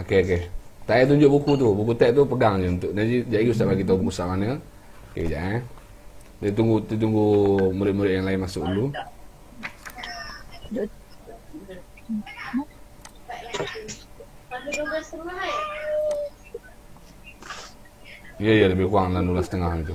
Okey, okey. Tak payah tunjuk buku tu. Buku teks tu pegang je untuk. Jadi Ustaz bagi tahu buku mana. Okey, sekejap Kita tunggu murid-murid yang lain masuk dulu. Ya, lebih kurang dalam 12.30 itu.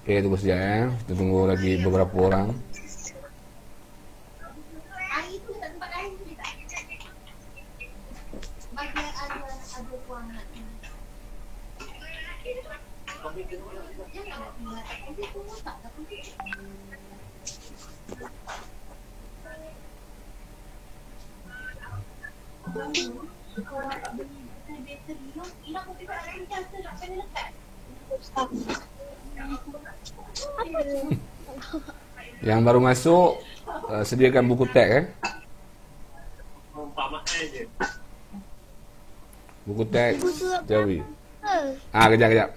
Okey, tunggu sekejap Kita tunggu lagi beberapa orang. Yang baru masuk sediakan buku teks Buku teks Jawi. Kejap.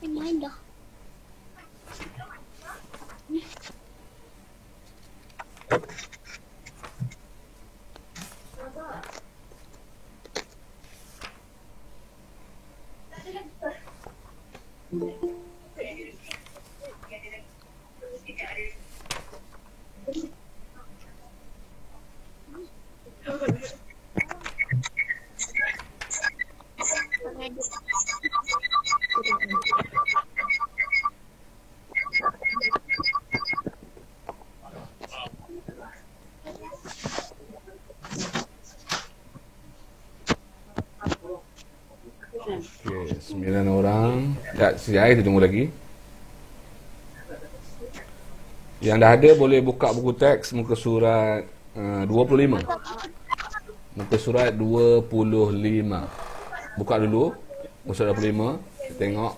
Main dah. Okey, 9 orang. Sekejap kita tunggu lagi. Yang dah ada boleh buka buku teks muka surat 25. Muka surat 25. Buka dulu muka surat 25. Kita tengok.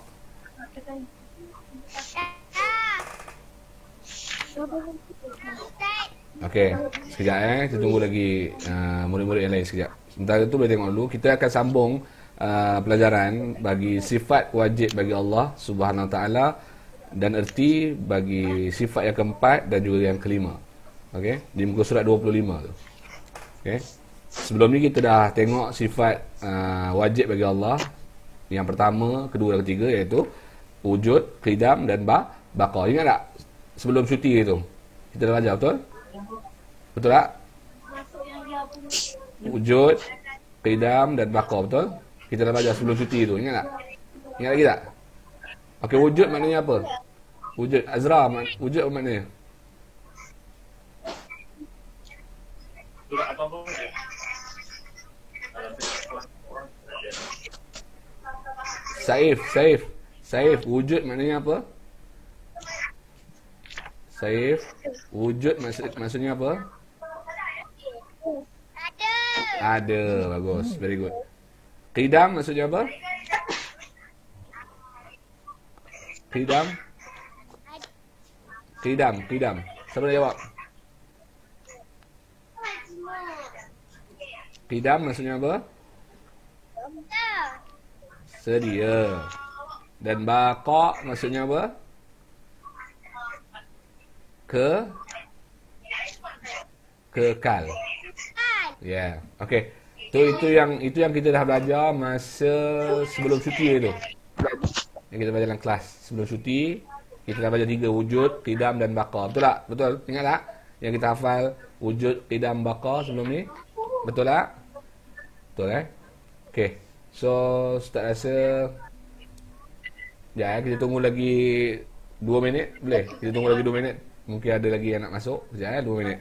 Okey, sekejap Kita tunggu lagi murid-murid yang lain sekejap. Sementara itu boleh tengok dulu. Kita akan sambung pelajaran bagi sifat wajib bagi Allah Subhanahu Wa Taala dan erti bagi sifat yang keempat dan juga yang kelima. Okey, di muka surat 25 tu. Okey. Sebelum ni kita dah tengok sifat wajib bagi Allah. Yang pertama, kedua dan ketiga iaitu wujud, qidam dan baqa. Ingat tak? Sebelum cuti itu kita dah belajar, betul? Betul tak? Wujud, qidam dan baqa, betul? Kita dah belajar sebelum cuti itu, ingat tak? Ingat lagi tak? Okey, wujud maknanya apa? Wujud Azra, wujud apa maknanya? Saif, wujud maknanya apa? Saif, wujud maksudnya apa? Ada, bagus, very good. Qidam maksudnya apa? Qidam. Siapa nak jawab? Qidam maksudnya apa? Sedia. Dan baqa maksudnya apa? Kekal. Ya, okey. Itu yang kita dah belajar masa sebelum cuti itu. Yang kita belajar dalam kelas sebelum cuti, kita dah belajar 3 wujud, qidam dan baqa. Betul tak? Betul. Ingat tak? Yang kita hafal wujud, qidam, baqa sebelum ni. Betul tak? Betul Okey. So, Ustaz rasa kita tunggu lagi 2 minit. Boleh? Kita tunggu lagi 2 minit. Mungkin ada lagi yang nak masuk. Sekejap 2 minit.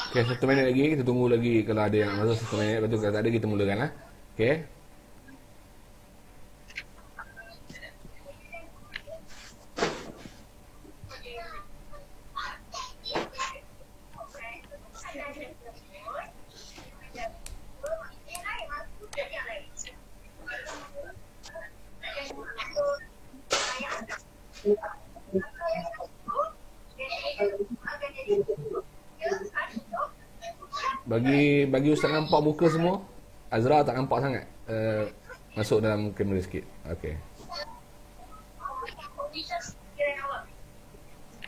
Okey, 1 minit lagi. Kita tunggu lagi kalau ada yang masuk 1 minit. Lepas tu kalau tak ada, kita mulakan lah. Okey. Bagi Ustaz nampak muka semua. Azra tak nampak sangat. Masuk dalam kamera sikit. Okey.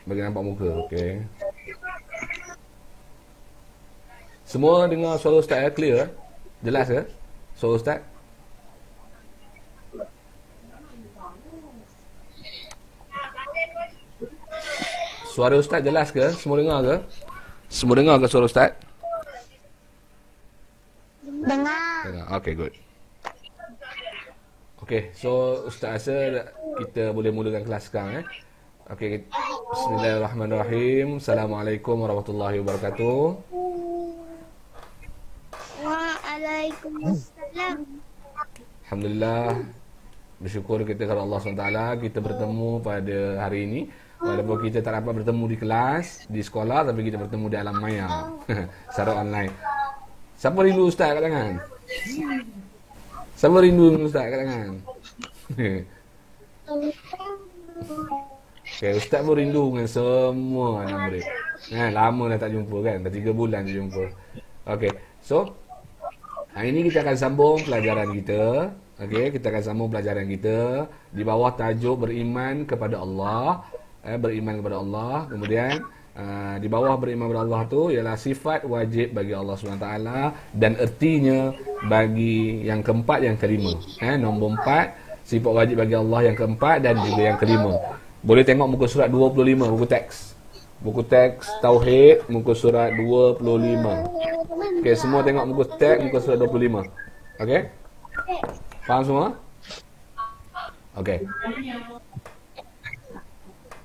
Bagi nampak muka. Okey. Semua dengar suara Ustaz clear? Jelas ke? Suara Ustaz? Suara Ustaz jelas ke? Semua dengar ke? Semua dengar ke suara Ustaz? Dengar. Okay, good. Okay, so Ustaz rasa kita boleh mulakan kelas sekarang. Okay, Bismillahirrahmanirrahim. Assalamualaikum warahmatullahi wabarakatuh. Waalaikumsalam. Alhamdulillah, bersyukur kita kepada Allah SWT. Kita bertemu pada hari ini. Walaupun kita tak dapat bertemu di kelas, di sekolah, tapi kita bertemu di alam maya secara online. Siapa rindu Ustaz kat tangan? Siapa rindu Ustaz kat tangan? Okay, Ustaz pun rindu dengan semua anak murid. Lama dah tak jumpa kan? Dah 3 bulan tak jumpa. Okay, so hari ini kita akan sambung pelajaran kita. Okay, kita akan sambung pelajaran kita di bawah tajuk beriman kepada Allah. Beriman kepada Allah. Kemudian di bawah beriman kepada Allah tu ialah sifat wajib bagi Allah SWT dan ertinya bagi yang keempat, yang kelima. Nombor 4, sifat wajib bagi Allah yang keempat dan juga yang kelima. Boleh tengok muka surat 25, buku teks. Buku teks Tauhid, muka surat 25. Okey, semua tengok muka teks, muka surat 25. Okey? Faham semua? Okey.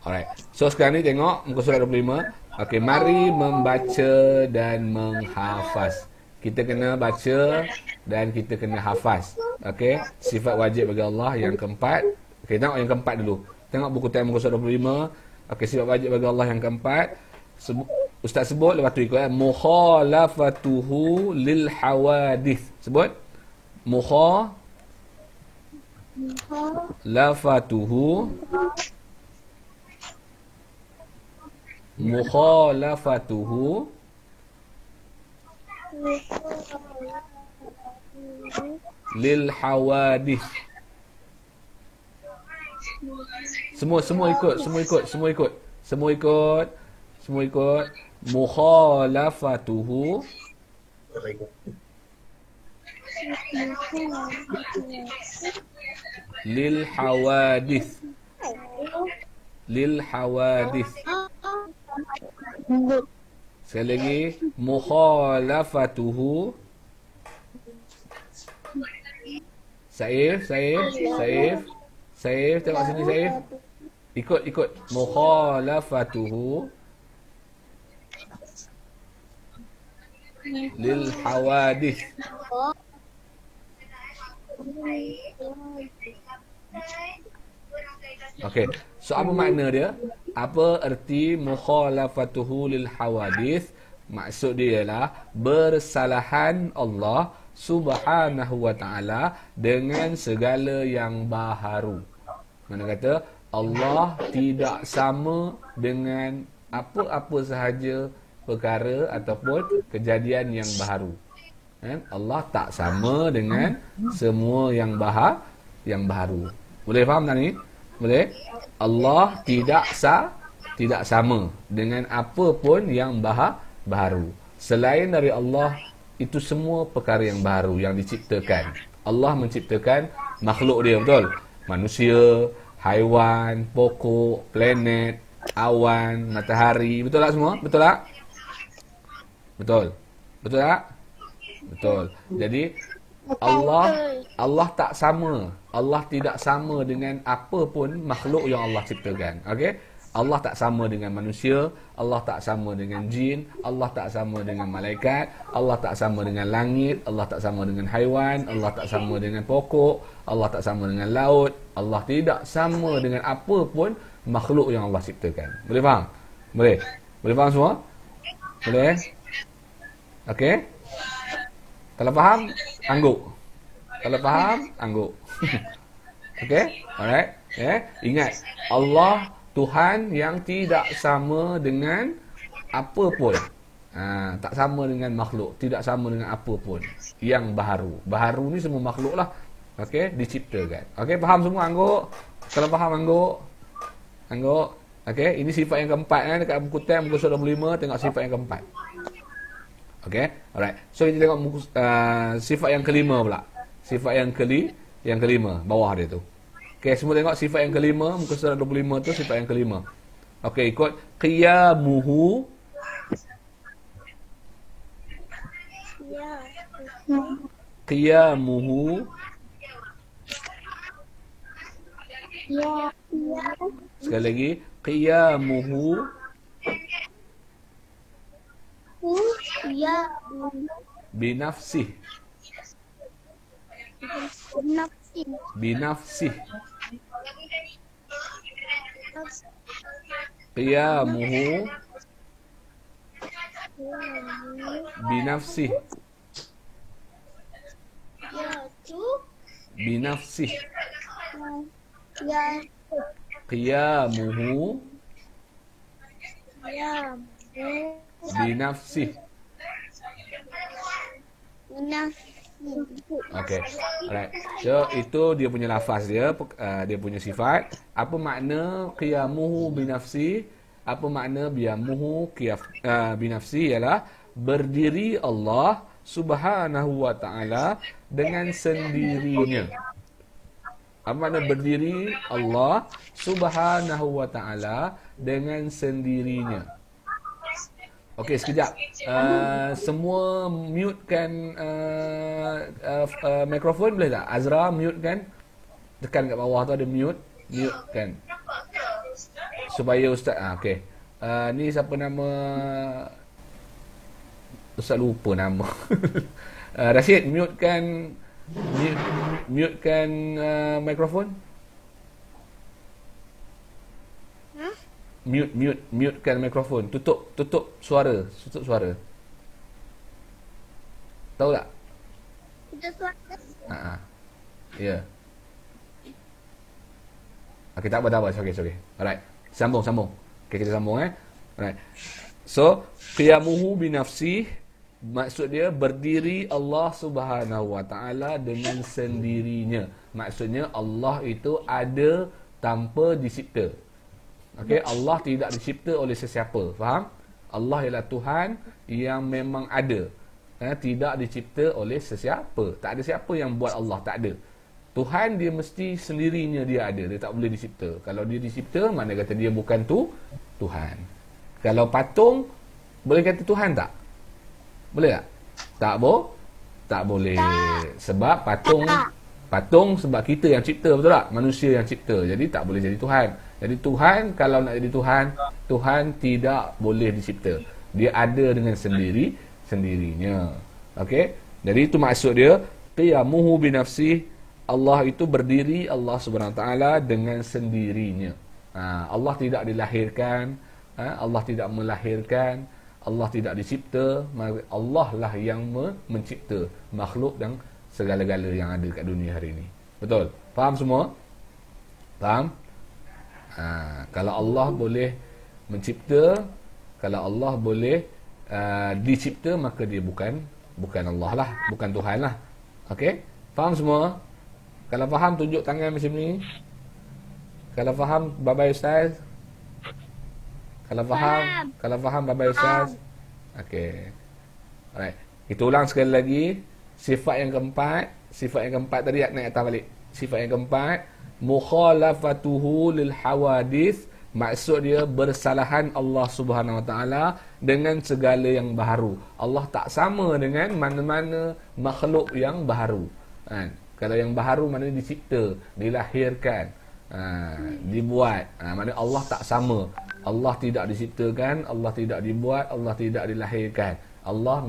Alright. So sekarang ni tengok muka surat 25. Okey, mari membaca dan menghafaz. Kita kena baca dan kita kena hafaz. Okey, sifat wajib bagi Allah yang keempat. Okey, tengok yang keempat dulu. Tengok buku teks muka surat 25. Okey, sifat wajib bagi Allah yang keempat. Ustaz sebut, lepas tu ikut mukhalafatuhu lil hawadith. Sebut. Mukhalafatuhu lil hawadith. Semua ikut. Mukhalafatuhu lil hawadith. Sekali lagi, mukhalafatuhu. Saif, tengok sini Saif. Ikut. Mukhalafatuhu lil hawadith. Okey, so apa makna dia? Apa erti mukhalafatuhu lil hawadith? Maksud dia ialah bersalahan Allah Subhanahu wa ta'ala dengan segala yang baharu. Mana kata Allah tidak sama dengan apa-apa sahaja perkara ataupun kejadian yang baharu. Allah tak sama dengan semua yang baharu. Boleh faham tak ni? Boleh? Allah tidak sama dengan apa pun yang baharu. Selain dari Allah, itu semua perkara yang baru yang diciptakan. Allah menciptakan makhluk dia, betul? Manusia, haiwan, pokok, planet, awan, matahari. Betul tak semua? Betul tak? Betul. Betul tak? Betul. Jadi Allah tak sama. Allah tidak sama dengan apa pun makhluk yang Allah ciptakan. Okey? Allah tak sama dengan manusia, Allah tak sama dengan jin, Allah tak sama dengan malaikat, Allah tak sama dengan langit, Allah tak sama dengan haiwan, Allah tak sama dengan pokok, Allah tak sama dengan laut, Allah tidak sama dengan apa pun makhluk yang Allah ciptakan. Boleh faham? Boleh? Boleh faham semua? Boleh? Okey? Kalau faham, angguk. Kalau faham, angguk. Okey? Alright? Ingat, Allah Tuhan yang tidak sama dengan apa pun. Tak sama dengan makhluk, tidak sama dengan apa pun yang baharu. Baharu ni semua makhluk lah. Okey, diciptakan. Okey, faham semua angguk? Kalau faham angguk? Angguk? Okey, ini sifat yang keempat dekat buku tem muka surat 25, tengok sifat yang keempat. Okey, alright. So kita tengok muka, sifat yang kelima pula. Sifat yang kelima, bawah dia tu. Okey, semua tengok sifat yang kelima, muka surat 25 tu sifat yang kelima. Okey, ikut qiyamuhu. Qiyamuhu. Sekali lagi, qiyamuhu binafsih. Binafsih. Qiyamuhu binafsih. Binafsih. Qiyamuhu binafsih. Okey. Alright. So itu dia punya lafaz dia, dia punya sifat. Apa makna qiyamuhu binafsi? Apa makna biyamuhu binafsi ialah berdiri Allah Subhanahu wa taala dengan sendirinya. Apa makna berdiri Allah Subhanahu wa taala dengan sendirinya? Okey, sekejap. Semua mute kan mikrofon boleh tak? Azra mute kan? Tekan kat bawah tu ada mute. Mute kan? Supaya Ustaz... okey. Ni siapa nama... Ustaz lupa nama. Rashid, mute kan... Mute kan mikrofon? Mute kan mikrofon. Tutup suara. Tutup suara. Tahu tak? Tutup suara. Ya. Okey, tak apa. Okey. Alright. Sambung. Okey, kita sambung Alright. So, qiyamuhu binafsih, maksud dia berdiri Allah Subhanahu wa taala dengan sendirinya. Maksudnya Allah itu ada tanpa dicipta. Okey, Allah tidak dicipta oleh sesiapa. Faham? Allah ialah Tuhan yang memang ada. Tidak dicipta oleh sesiapa. Tak ada siapa yang buat Allah, tak ada. Tuhan dia mesti sendirinya dia ada. Dia tak boleh dicipta. Kalau dia dicipta, mana kata dia bukan Tuhan. Kalau patung, boleh kata Tuhan tak? Boleh tak? Tak boleh. Sebab patung sebab kita yang cipta, betul tak? Manusia yang cipta. Jadi tak boleh jadi Tuhan. Jadi Tuhan, kalau nak jadi Tuhan, Tuhan tidak boleh dicipta. Dia ada dengan sendirinya. Okey? Jadi itu maksud dia, qiyamuhu binafsih, Allah itu berdiri, Allah Subhanahu Wa Taala dengan sendirinya. Allah tidak dilahirkan, Allah tidak melahirkan, Allah tidak dicipta, Allah lah yang mencipta makhluk dan segala-gala yang ada kat dunia hari ini. Betul? Faham semua? Faham? Kalau Allah boleh mencipta, kalau Allah boleh dicipta, maka dia bukan Allah lah, bukan Tuhan lah. Okey? Faham semua? Kalau faham, tunjuk tangan macam ni. Kalau faham, bye-bye Ustaz. Kalau faham, kalau faham bye-bye Ustaz. Okey. Alright. Kita ulang sekali lagi. Sifat yang keempat tadi naik atas balik. Sifat yang keempat, mukhalafatuhu lil hawadith, maksud dia bersalahan Allah Subhanahu Wa Taala dengan segala yang baharu. Allah tak sama dengan mana-mana makhluk yang baharu. Kan? Kalau yang baharu maknanya dicipta, dilahirkan, dibuat. Maknanya Allah tak sama. Allah tidak diciptakan, Allah tidak dibuat, Allah tidak dilahirkan. Allah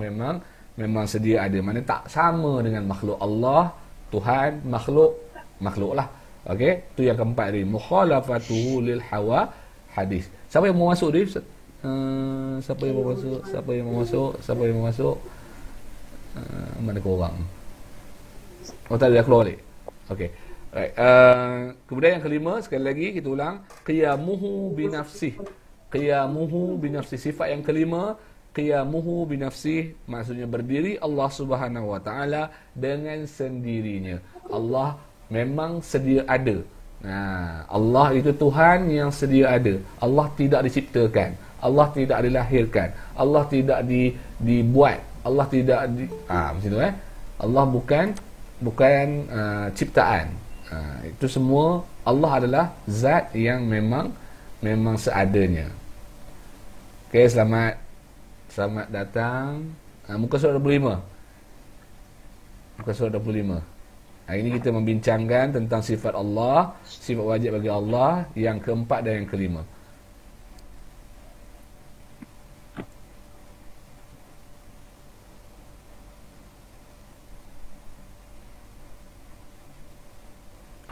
memang sedia ada. Mana tak sama dengan makhluk. Allah, Tuhan, makhluk lah. Okey, tu yang keempat ni, mukhalafatuhu lil hawa hadis. Siapa yang mau masuk ni? Siapa yang mau masuk? Mana korang? Oh tak ada, keluar balik. Okey. Right. Kemudian yang kelima, sekali lagi kita ulang, qiyamuhu binafsih. Qiyamuhu binafsih. Sifat yang kelima, qiyamuhu binafsih, maksudnya berdiri Allah Subhanahu Wa Taala dengan sendirinya. Allah memang sedia ada. Allah itu Tuhan yang sedia ada. Allah tidak diciptakan, Allah tidak dilahirkan, Allah tidak dibuat, Allah tidak macam tu Allah bukan ciptaan. Itu semua Allah adalah zat yang memang seadanya. Okey, selamat datang. Muka surat 25. Muka surat 25. Hari ini kita membincangkan tentang sifat Allah, sifat wajib bagi Allah yang keempat dan yang kelima.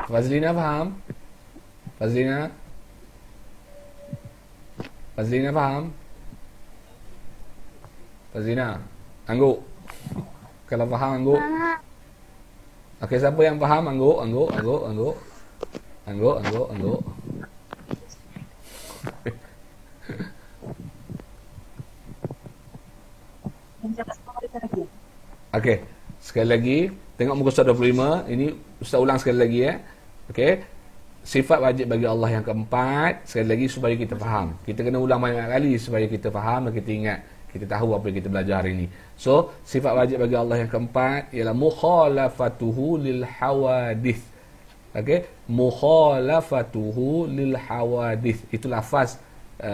Fazlina faham? Fazlina faham? Fazlina, angguk. Kalau faham angguk. Okey, siapa yang faham angguk. Okey, sekali lagi tengok muka surat 25. Ini Ustaz ulang sekali lagi Okey. Sifat wajib bagi Allah yang keempat, sekali lagi supaya kita faham. Kita kena ulang banyak kali supaya kita faham dan kita ingat, kita tahu apa yang kita belajar hari ini. So, sifat wajib bagi Allah yang keempat ialah mukhalafatuhu lil hawadith. Okey, mukhalafatuhu lil hawadith. Itu lafaz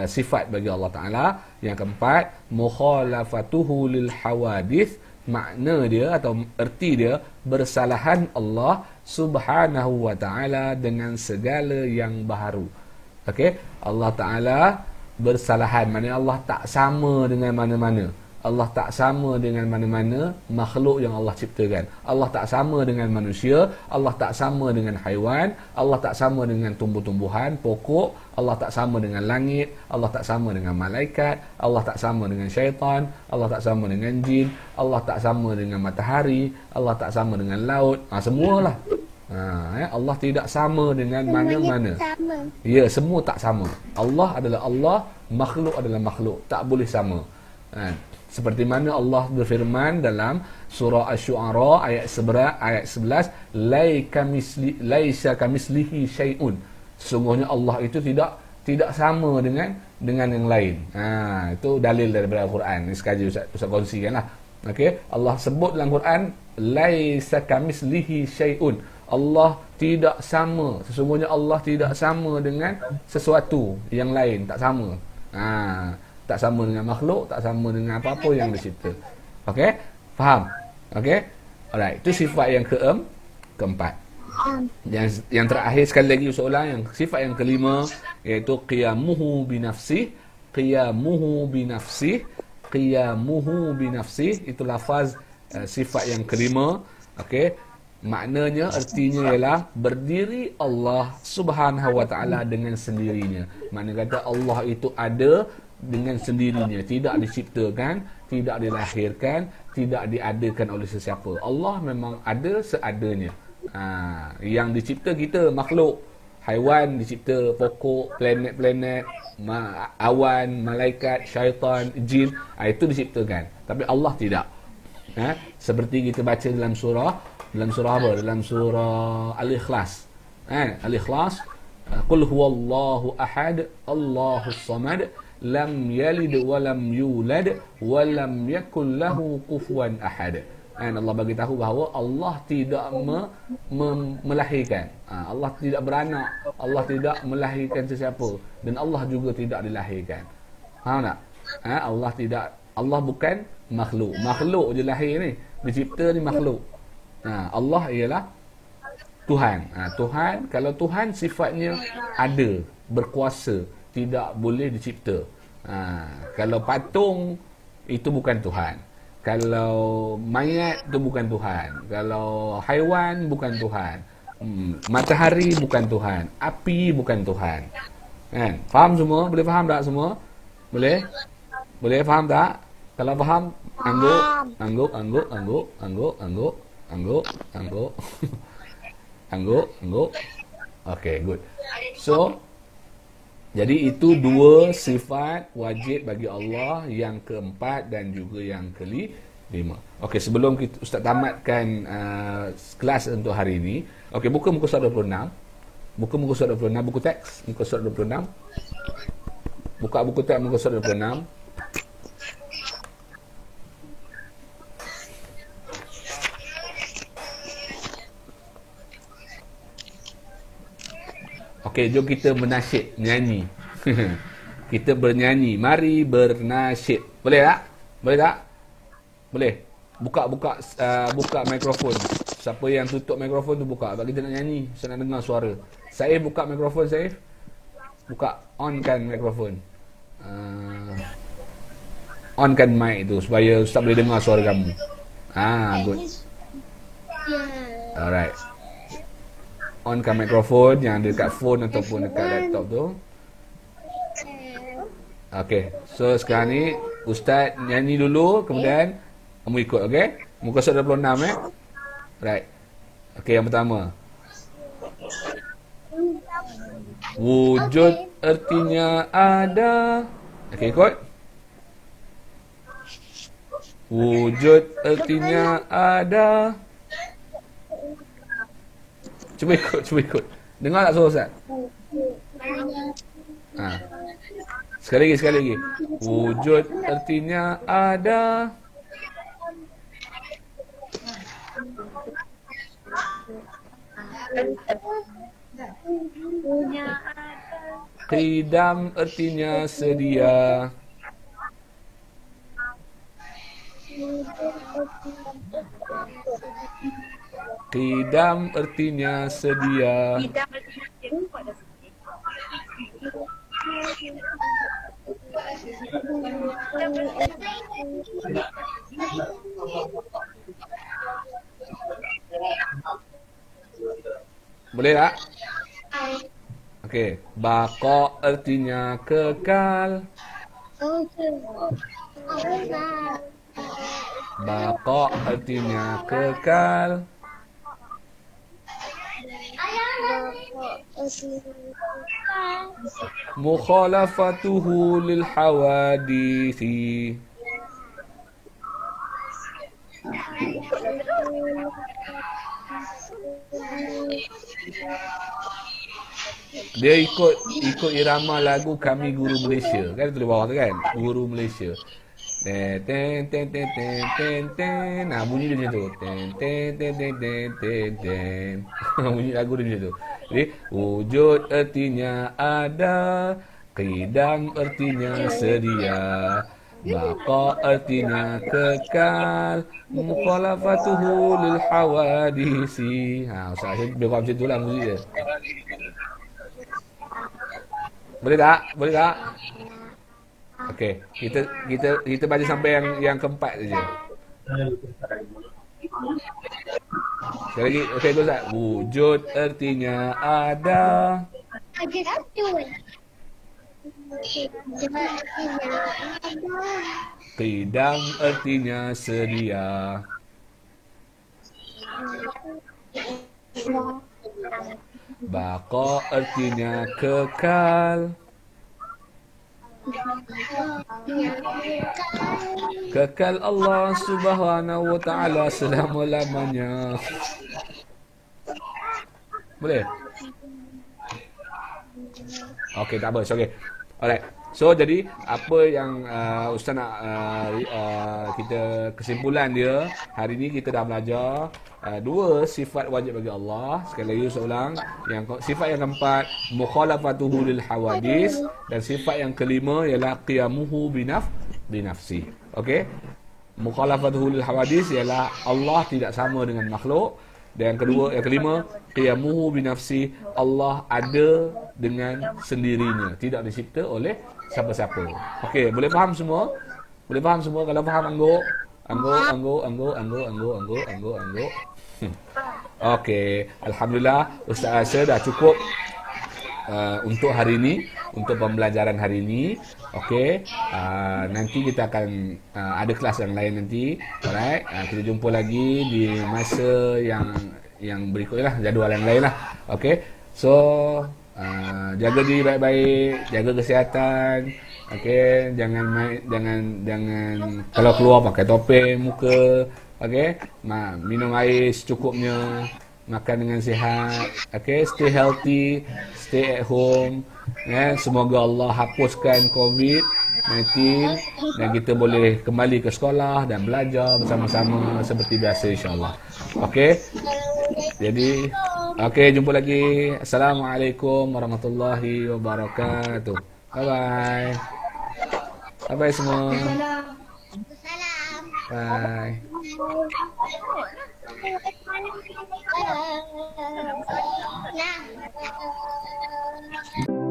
sifat bagi Allah Taala yang keempat, mukhalafatuhu lil hawadith. Makna dia atau erti dia, bersalahan Allah Subhanahu Wa Taala dengan segala yang baharu. Okey, Allah Taala bersalahan, maknanya Allah tak sama dengan mana-mana. Allah tak sama dengan mana-mana makhluk yang Allah ciptakan. Allah tak sama dengan manusia, Allah tak sama dengan haiwan, Allah tak sama dengan tumbuh-tumbuhan, pokok, Allah tak sama dengan langit, Allah tak sama dengan malaikat, Allah tak sama dengan syaitan, Allah tak sama dengan jin, Allah tak sama dengan matahari, Allah tak sama dengan laut. Semualah. Allah tidak sama dengan mana-mana. Ya, semua tak sama. Allah adalah Allah, makhluk adalah makhluk, tak boleh sama. Seperti mana Allah berfirman dalam surah Asy-Syu'ara ayat 11, laisa kamislihi syai'un. Sesungguhnya Allah itu tidak sama dengan yang lain. Itu dalil daripada Al-Quran. Ini sekali Ustaz kongsikanlah. Okey, Allah sebut dalam Quran laisa kamislihi syai'un. Allah tidak sama. Sesungguhnya Allah tidak sama dengan sesuatu yang lain, tak sama. Tak sama dengan makhluk, tak sama dengan apa-apa yang dicipta. Okey? Faham? Okey? Alright, itu sifat yang keempat. Yang terakhir sekali lagi ulang, yang sifat yang kelima iaitu qiyamuhu binafsih. Qiyamuhu binafsih itu lafaz sifat yang kelima. Okey? Maknanya, artinya ialah berdiri Allah Subhanahu Wa Taala dengan sendirinya. Maknanya kata Allah itu ada dengan sendirinya, tidak diciptakan, tidak dilahirkan, tidak diadakan oleh sesiapa. Allah memang ada seadanya. Yang dicipta kita makhluk, haiwan dicipta, pokok, planet-planet, awan, malaikat, syaitan, jin, itu diciptakan. Tapi Allah tidak. Seperti kita baca dalam surah apa? Dalam surah Al-Ikhlas. Al-Ikhlas, Qul huwallahu ahad, Allahus samad, lam yalid wa lam yulad wa lam yakul lahu kufuwan ahad. Dan Allah bagi tahu bahawa Allah tidak melahirkan. Allah tidak beranak, Allah tidak melahirkan sesiapa, dan Allah juga tidak dilahirkan. Faham tak? Allah bukan makhluk. Makhluk je lahir ni, dicipta ni makhluk. Allah ialah Tuhan. Tuhan, kalau Tuhan sifatnya ada, berkuasa, tidak boleh dicipta. Kalau patung, itu bukan Tuhan. Kalau mayat, itu bukan Tuhan. Kalau haiwan, bukan Tuhan. Matahari bukan Tuhan. Api bukan Tuhan. Kan? Faham semua? Boleh faham tak semua? Boleh? Boleh faham tak? Kalau faham, angguk. Angguk. Okay, good. So, jadi itu dua sifat wajib bagi Allah, yang keempat dan juga yang kelima. Okey, sebelum Ustaz tamatkan kelas untuk hari ini, okey, buka muka surat 26. Buka muka surat 26, buku teks, muka surat 26. Buka buku teks muka surat 26. Okey, jom kita menasyid, nyanyi. Kita bernyanyi. Mari bernasyid. Boleh tak? Boleh tak? Boleh. Buka mikrofon. Siapa yang tutup mikrofon tu buka. Sebab kita nak nyanyi. Saya nak dengar suara. Saif, buka mikrofon, Saif. Buka. Onkan mikrofon. Onkan mic tu supaya Ustaz boleh dengar suara kamu. Good. Alright. Onkan mikrofon yang ada dekat phone ataupun dekat laptop tu. Okey. So sekarang ni Ustaz nyanyi dulu, kemudian kamu ikut, okey? Muka surat 26 Right. Okey, yang pertama. Wujud artinya ada. Okey, ikut. Wujud artinya ada. Cuba ikut. Dengar tak suara Ustaz? Sekali lagi. Wujud artinya ada. Qidam artinya sedia. Qidam artinya sedia. Boleh tak? Okey. Baqa artinya kekal. Baqa artinya kekal. Mukhalafatuhu lil hawadithi. Dia ikut irama lagu Kami Guru Malaysia. Kan tulis bawah tu kan? Guru Malaysia. Ten. Nah, bunyi dia macam tu. Ten. Bunyi lagu dia macam tu. Jadi, wujud artinya ada, qidam artinya sedia, baqa artinya kekal, mukhalafatuhu lil hawadisi. Ustaz saya lebih faham macam tu lah muzik dia. Boleh tak? Okey, kita baca sampai yang keempat saja. Sekali lagi, okey Ustaz. Wujud artinya ada. Qidam artinya sedia. Baqa artinya kekal. Kekal Allah Subhanahu wa ta'ala selama-lamanya. Boleh? Okey, tak apa. Okey. Alright. So jadi apa yang Ustaz nak kita kesimpulan dia, hari ni kita dah belajar dua sifat wajib bagi Allah. Sekali lagi saya ulang, yang sifat yang keempat mukhalafatuhu lil hawadis, dan sifat yang kelima ialah qiyamuhu binafsi. Okey? Mukhalafatuhu lil hawadis ialah Allah tidak sama dengan makhluk. Dan yang kelima, qiyamuhu binafsi, Allah ada dengan sendirinya, tidak dicipta oleh siapa-siapa. Okey, boleh faham semua? Boleh faham semua? Kalau faham angguk. Okey, alhamdulillah Ustaz rasa dah cukup untuk hari ini, untuk pembelajaran hari ini. Okey, nanti kita akan ada kelas yang lain nanti. Alright, kita jumpa lagi di masa yang berikutnya lah, jadual yang lain lah. Okey, so jaga diri baik-baik, jaga kesihatan. Okey, jangan kalau keluar pakai topeng muka. Okey, minum air secukupnya, makan dengan sihat. Okey, stay healthy, stay at home. Semoga Allah hapuskan COVID-19 dan kita boleh kembali ke sekolah dan belajar bersama-sama seperti biasa, insya-Allah. Okey. Jadi jumpa lagi. Assalamualaikum warahmatullahi wabarakatuh. Bye bye. Bye bye semua. Salam. Bye. Nah.